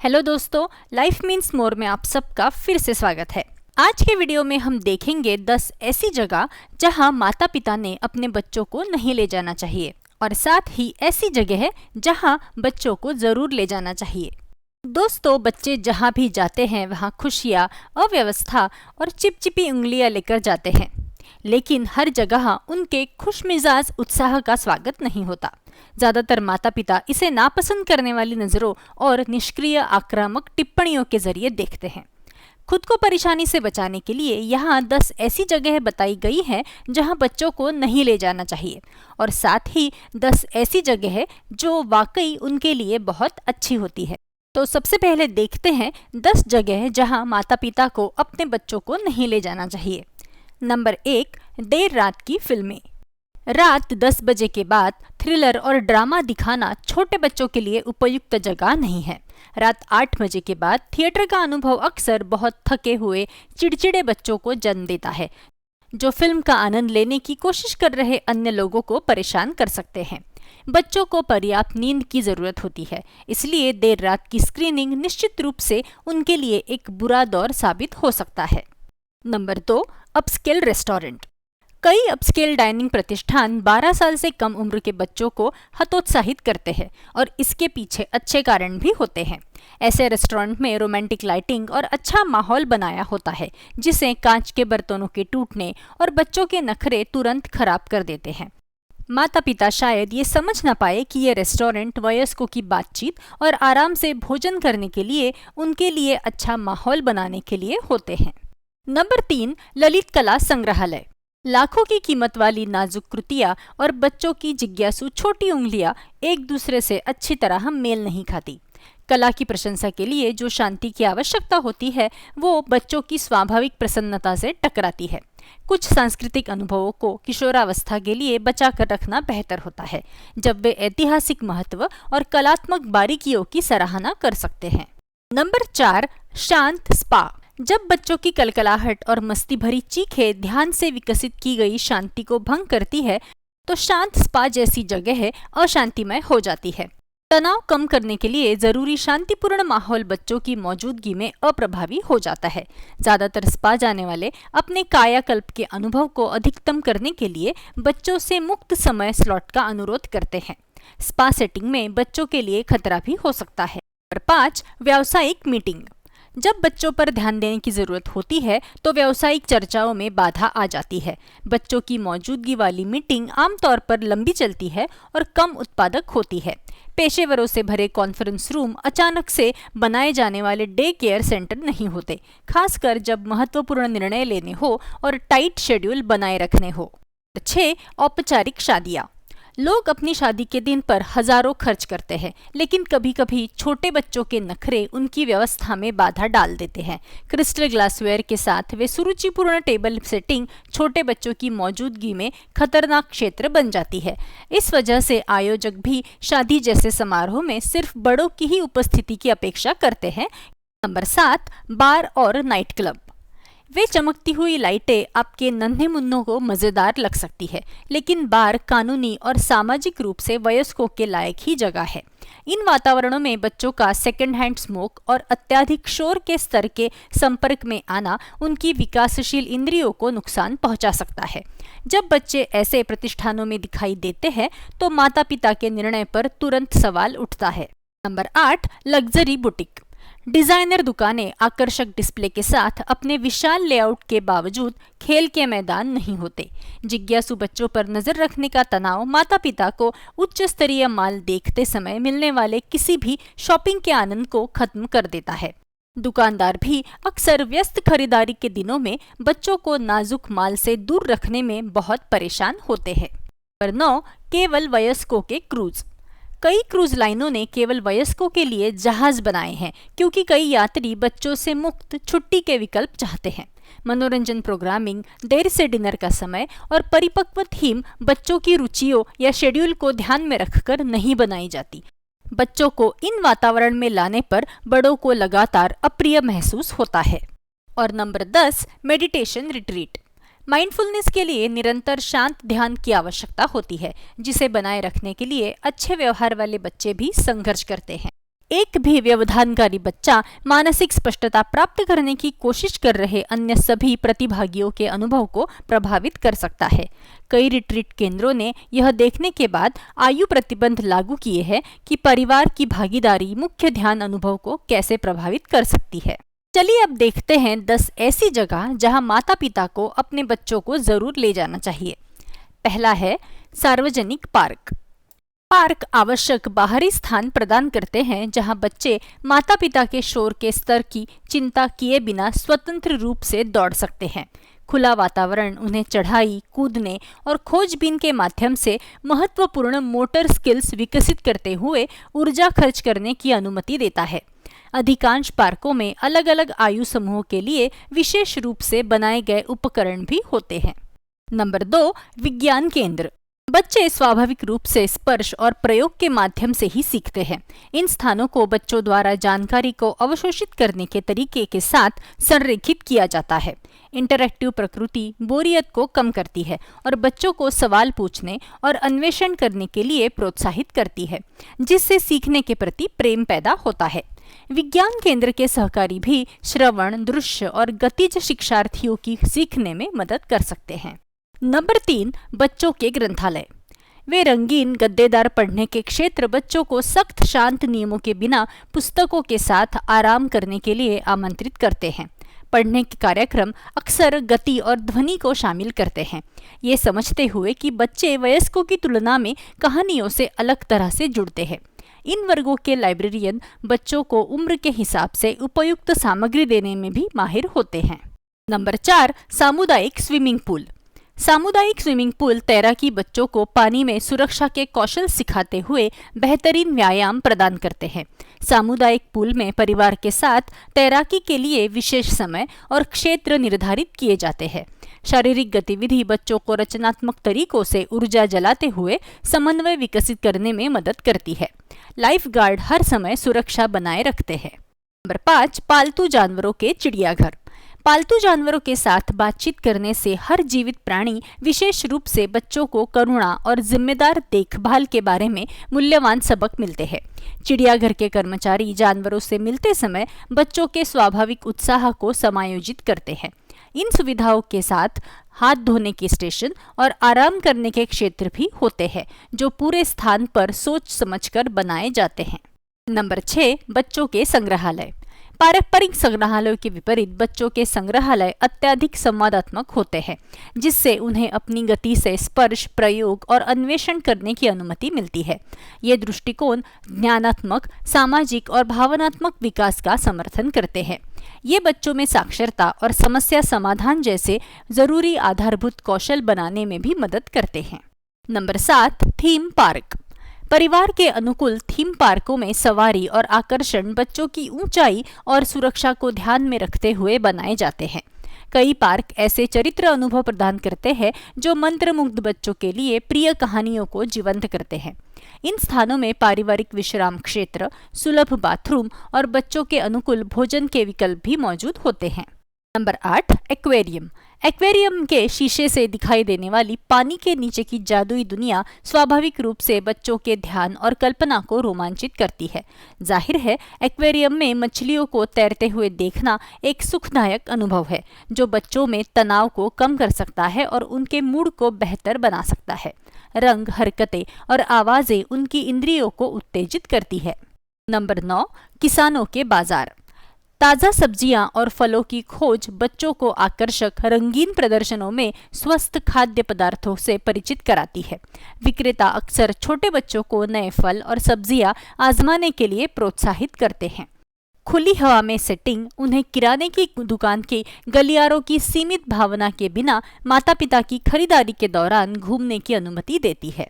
Hello दोस्तों, life means more में आप सबका फिर से स्वागत है। आज के वीडियो में हम देखेंगे 10 ऐसी जगह जहां माता पिता ने अपने बच्चों को नहीं ले जाना चाहिए और साथ ही ऐसी जगह है जहां बच्चों को जरूर ले जाना चाहिए। दोस्तों, बच्चे जहां भी जाते हैं वहां खुशियां, अव्यवस्था और चिपचिपी उंगलियां लेकर जाते हैं, लेकिन हर जगह उनके खुशमिजाज उत्साह का स्वागत नहीं होता। ज्यादातर माता पिता इसे नापसंद करने वाली नजरों और निष्क्रिय आक्रामक टिप्पणियों के जरिए देखते हैं। खुद को परेशानी से बचाने के लिए यहाँ 10 ऐसी जगह बताई गई हैं जहाँ बच्चों को नहीं ले जाना चाहिए और साथ ही 10 ऐसी जगह है जो वाकई उनके लिए बहुत अच्छी होती है। तो सबसे पहले देखते हैं 10 जगह जहाँ माता पिता को अपने बच्चों को नहीं ले जाना चाहिए। नंबर 1, देर रात की फिल्में। रात 10 बजे के बाद थ्रिलर और ड्रामा दिखाना छोटे बच्चों के लिए उपयुक्त जगह नहीं है। रात 8 बजे के बाद थिएटर का अनुभव अक्सर बहुत थके हुए चिड़चिड़े बच्चों को जन्म देता है, जो फिल्म का आनंद लेने की कोशिश कर रहे अन्य लोगों को परेशान कर सकते हैं। बच्चों को पर्याप्त नींद की जरूरत होती है, इसलिए देर रात की स्क्रीनिंग निश्चित रूप से उनके लिए एक बुरा दौर साबित हो सकता है। Number 2, upscale restaurant. कई अपस्केल डाइनिंग प्रतिष्ठान 12 साल से कम उम्र के बच्चों को हतोत्साहित करते हैं और इसके पीछे अच्छे कारण भी होते हैं। ऐसे रेस्टोरेंट में रोमांटिक लाइटिंग और अच्छा माहौल बनाया होता है, जिसे कांच के बर्तनों के टूटने और बच्चों के नखरे तुरंत खराब कर देते हैं। माता पिता शायद ये समझ न पाए कि ये रेस्टोरेंट वयस्कों की बातचीत और आराम से भोजन करने के लिए उनके लिए अच्छा माहौल बनाने के लिए होते हैं। नंबर 3, ललित कला संग्रहालय। लाखों की कीमत वाली नाजुक कृतियां और बच्चों की जिज्ञासु छोटी उंगलियां एक दूसरे से अच्छी तरह मेल नहीं खाती। कला की प्रशंसा के लिए जो शांति की आवश्यकता होती है वो बच्चों की स्वाभाविक प्रसन्नता से टकराती है। कुछ सांस्कृतिक अनुभवों को किशोरावस्था के लिए बचा कर रखना बेहतर होता है, जब वे ऐतिहासिक महत्व और कलात्मक बारीकियों की सराहना कर सकते हैं। नंबर 4, शांत स्पा। जब बच्चों की कलकलाहट और मस्ती भरी चीखें ध्यान से विकसित की गई शांति को भंग करती है, तो शांत स्पा जैसी जगह अशांतिमय हो जाती है। तनाव कम करने के लिए जरूरी शांतिपूर्ण माहौल बच्चों की मौजूदगी में अप्रभावी हो जाता है। ज्यादातर स्पा जाने वाले अपने कायाकल्प के अनुभव को अधिकतम करने के लिए बच्चों से मुक्त समय स्लॉट का अनुरोध करते हैं। स्पा सेटिंग में बच्चों के लिए खतरा भी हो सकता है। नंबर 5, व्यावसायिक मीटिंग। जब बच्चों पर ध्यान देने की जरूरत होती है तो व्यावसायिक चर्चाओं में बाधा आ जाती है। बच्चों की मौजूदगी वाली मीटिंग आमतौर पर लंबी चलती है और कम उत्पादक होती है। पेशेवरों से भरे कॉन्फ्रेंस रूम अचानक से बनाए जाने वाले डे केयर सेंटर नहीं होते, खासकर जब महत्वपूर्ण निर्णय लेने हो और टाइट शेड्यूल बनाए रखने हो। 6, औपचारिक शादियां। लोग अपनी शादी के दिन पर हजारों खर्च करते हैं, लेकिन कभी कभी छोटे बच्चों के नखरे उनकी व्यवस्था में बाधा डाल देते हैं। क्रिस्टल ग्लासवेयर के साथ वे सुरुचिपूर्ण टेबल सेटिंग छोटे बच्चों की मौजूदगी में खतरनाक क्षेत्र बन जाती है। इस वजह से आयोजक भी शादी जैसे समारोह में सिर्फ बड़ों की ही उपस्थिति की अपेक्षा करते हैं। नंबर 7, बार और नाइट क्लब। वे चमकती हुई लाइटें आपके नन्हे मुन्नों को मजेदार लग सकती है, लेकिन बार कानूनी और सामाजिक रूप से वयस्कों के लायक ही जगह है। इन वातावरणों में बच्चों का सेकेंड हैंड स्मोक और अत्यधिक शोर के स्तर के संपर्क में आना उनकी विकासशील इंद्रियों को नुकसान पहुंचा सकता है। जब बच्चे ऐसे प्रतिष्ठानों में दिखाई देते हैं तो माता पिता के निर्णय पर तुरंत सवाल उठता है। Number 8, luxury boutique. डिजाइनर दुकानें आकर्षक डिस्प्ले के साथ अपने विशाल लेआउट के बावजूद खेल के मैदान नहीं होते। जिज्ञासु बच्चों पर नजर रखने का तनाव माता पिता को उच्च स्तरीय माल देखते समय मिलने वाले किसी भी शॉपिंग के आनंद को खत्म कर देता है। दुकानदार भी अक्सर व्यस्त खरीदारी के दिनों में बच्चों को नाजुक माल से दूर रखने में बहुत परेशान होते हैं। नंबर 9, केवल वयस्कों के क्रूज। कई क्रूज लाइनों ने केवल वयस्कों के लिए जहाज बनाए हैं, क्योंकि कई यात्री बच्चों से मुक्त छुट्टी के विकल्प चाहते हैं। मनोरंजन प्रोग्रामिंग, देर से डिनर का समय और परिपक्व थीम बच्चों की रुचियों या शेड्यूल को ध्यान में रखकर नहीं बनाई जाती। बच्चों को इन वातावरण में लाने पर बड़ों को लगातार अप्रिय महसूस होता है। और नंबर 10, मेडिटेशन रिट्रीट। माइंडफुलनेस के लिए निरंतर शांत ध्यान की आवश्यकता होती है, जिसे बनाए रखने के लिए अच्छे व्यवहार वाले बच्चे भी संघर्ष करते हैं। एक भी व्यवधानकारी बच्चा मानसिक स्पष्टता प्राप्त करने की कोशिश कर रहे अन्य सभी प्रतिभागियों के अनुभव को प्रभावित कर सकता है। कई रिट्रीट केंद्रों ने यह देखने के बाद आयु प्रतिबंध लागू किए हैं कि परिवार की भागीदारी मुख्य ध्यान अनुभव को कैसे प्रभावित कर सकती है। चलिए अब देखते हैं 10 ऐसी जगह जहां माता पिता को अपने बच्चों को जरूर ले जाना चाहिए। पहला है सार्वजनिक पार्क। पार्क आवश्यक बाहरी स्थान प्रदान करते हैं जहां बच्चे माता पिता के शोर के स्तर की चिंता किए बिना स्वतंत्र रूप से दौड़ सकते हैं। खुला वातावरण उन्हें चढ़ाई, कूदने और खोजबीन के माध्यम से महत्वपूर्ण मोटर स्किल्स विकसित करते हुए ऊर्जा खर्च करने की अनुमति देता है। अधिकांश पार्कों में अलग अलग आयु समूहों के लिए विशेष रूप से बनाए गए उपकरण भी होते हैं। नंबर 2, विज्ञान केंद्र। बच्चे स्वाभाविक रूप से स्पर्श और प्रयोग के माध्यम से ही सीखते हैं। इन स्थानों को बच्चों द्वारा जानकारी को अवशोषित करने के तरीके के साथ संरेखित किया जाता है। इंटरैक्टिव प्रकृति बोरियत को कम करती है और बच्चों को सवाल पूछने और अन्वेषण करने के लिए प्रोत्साहित करती है, जिससे सीखने के प्रति प्रेम पैदा होता है। विज्ञान केंद्र के सहकारी भी श्रवण, दृश्य और गतिज शिक्षार्थियों की सीखने में मदद कर सकते हैं। नंबर 3, बच्चों के ग्रंथालय। वे रंगीन गद्देदार पढ़ने के क्षेत्र बच्चों को सख्त शांत नियमों के बिना पुस्तकों के साथ आराम करने के लिए आमंत्रित करते हैं। पढ़ने के कार्यक्रम अक्सर गति और ध्वनि को शामिल करते हैं, ये समझते हुए कि बच्चे वयस्कों की तुलना में कहानियों से अलग तरह से जुड़ते हैं। इन वर्गों के लाइब्रेरियन बच्चों को उम्र के हिसाब से उपयुक्त सामग्री देने में भी माहिर होते हैं। नंबर 4, सामुदायिक स्विमिंग पूल। सामुदायिक स्विमिंग पूल तैराकी बच्चों को पानी में सुरक्षा के कौशल सिखाते हुए बेहतरीन व्यायाम प्रदान करते हैं। सामुदायिक पूल में परिवार के साथ तैराकी के लिए विशेष समय और क्षेत्र निर्धारित किए जाते हैं। शारीरिक गतिविधि बच्चों को रचनात्मक तरीकों से ऊर्जा जलाते हुए समन्वय विकसित करने में मदद करती है। लाइफ गार्ड हर समय सुरक्षा बनाए रखते हैं। नंबर 5, पालतू जानवरों के चिड़ियाघर। पालतू जानवरों के साथ बातचीत करने से हर जीवित प्राणी, विशेष रूप से बच्चों को करुणा और जिम्मेदार देखभाल के बारे में मूल्यवान सबक मिलते हैं। चिड़ियाघर के कर्मचारी जानवरों से मिलते समय बच्चों के स्वाभाविक उत्साह को समायोजित करते हैं। इन सुविधाओं के साथ हाथ धोने के स्टेशन और आराम करने के क्षेत्र भी होते हैं, जो पूरे स्थान पर सोच समझकर बनाए जाते हैं। नंबर 6, बच्चों के संग्रहालय। पारंपरिक संग्रहालयों के विपरीत बच्चों के संग्रहालय अत्यधिक संवादात्मक होते हैं, जिससे उन्हें अपनी गति से स्पर्श, प्रयोग और अन्वेषण करने की अनुमति मिलती है। ये दृष्टिकोण ज्ञानात्मक, सामाजिक और भावनात्मक विकास का समर्थन करते हैं। ये बच्चों में साक्षरता और समस्या समाधान जैसे जरूरी आधारभूत कौशल बनाने में भी मदद करते हैं। Number 7, theme park. परिवार के अनुकूल थीम पार्कों में सवारी और आकर्षण बच्चों की ऊंचाई और सुरक्षा को ध्यान में रखते हुए बनाए जाते हैं। कई पार्क ऐसे चरित्र अनुभव प्रदान करते हैं जो मंत्रमुग्ध बच्चों के लिए प्रिय कहानियों को जीवंत करते हैं। इन स्थानों में पारिवारिक विश्राम क्षेत्र, सुलभ बाथरूम और बच्चों के अनुकूल भोजन के विकल्प भी मौजूद होते हैं। Number 8, aquarium. एक्वेरियम के शीशे से दिखाई देने वाली पानी के नीचे की जादुई दुनिया स्वाभाविक रूप से बच्चों के ध्यान और कल्पना को रोमांचित करती है। जाहिर है, एक्वेरियम में मछलियों को तैरते हुए देखना एक सुखदायक अनुभव है, जो बच्चों में तनाव को कम कर सकता है और उनके मूड को बेहतर बना सकता है। रंग, हरकतें और आवाजें उनकी इंद्रियों को उत्तेजित करती है। नंबर 9, किसानों के बाजार। ताज़ा सब्जियां और फलों की खोज बच्चों को आकर्षक रंगीन प्रदर्शनों में स्वस्थ खाद्य पदार्थों से परिचित कराती है। विक्रेता अक्सर छोटे बच्चों को नए फल और सब्जियां आजमाने के लिए प्रोत्साहित करते हैं। खुली हवा में सेटिंग उन्हें किराने की दुकान के गलियारों की सीमित भावना के बिना माता पिता की खरीदारी के दौरान घूमने की अनुमति देती है।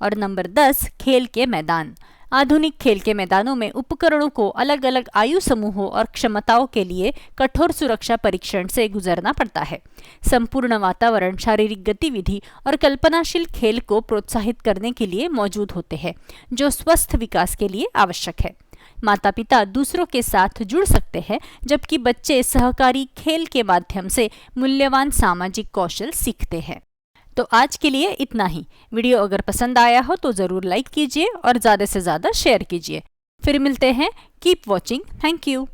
और नंबर 10, खेल के मैदान। आधुनिक खेल के मैदानों में उपकरणों को अलग अलग आयु समूहों और क्षमताओं के लिए कठोर सुरक्षा परीक्षण से गुजरना पड़ता है। संपूर्ण वातावरण शारीरिक गतिविधि और कल्पनाशील खेल को प्रोत्साहित करने के लिए मौजूद होते हैं, जो स्वस्थ विकास के लिए आवश्यक है। माता पिता दूसरों के साथ जुड़ सकते हैं, जबकि बच्चे सहकारी खेल के माध्यम से मूल्यवान सामाजिक कौशल सीखते हैं। तो आज के लिए इतना ही। वीडियो अगर पसंद आया हो तो ज़रूर लाइक कीजिए और ज़्यादा से ज़्यादा शेयर कीजिए। फिर मिलते हैं। Keep watching. Thank you.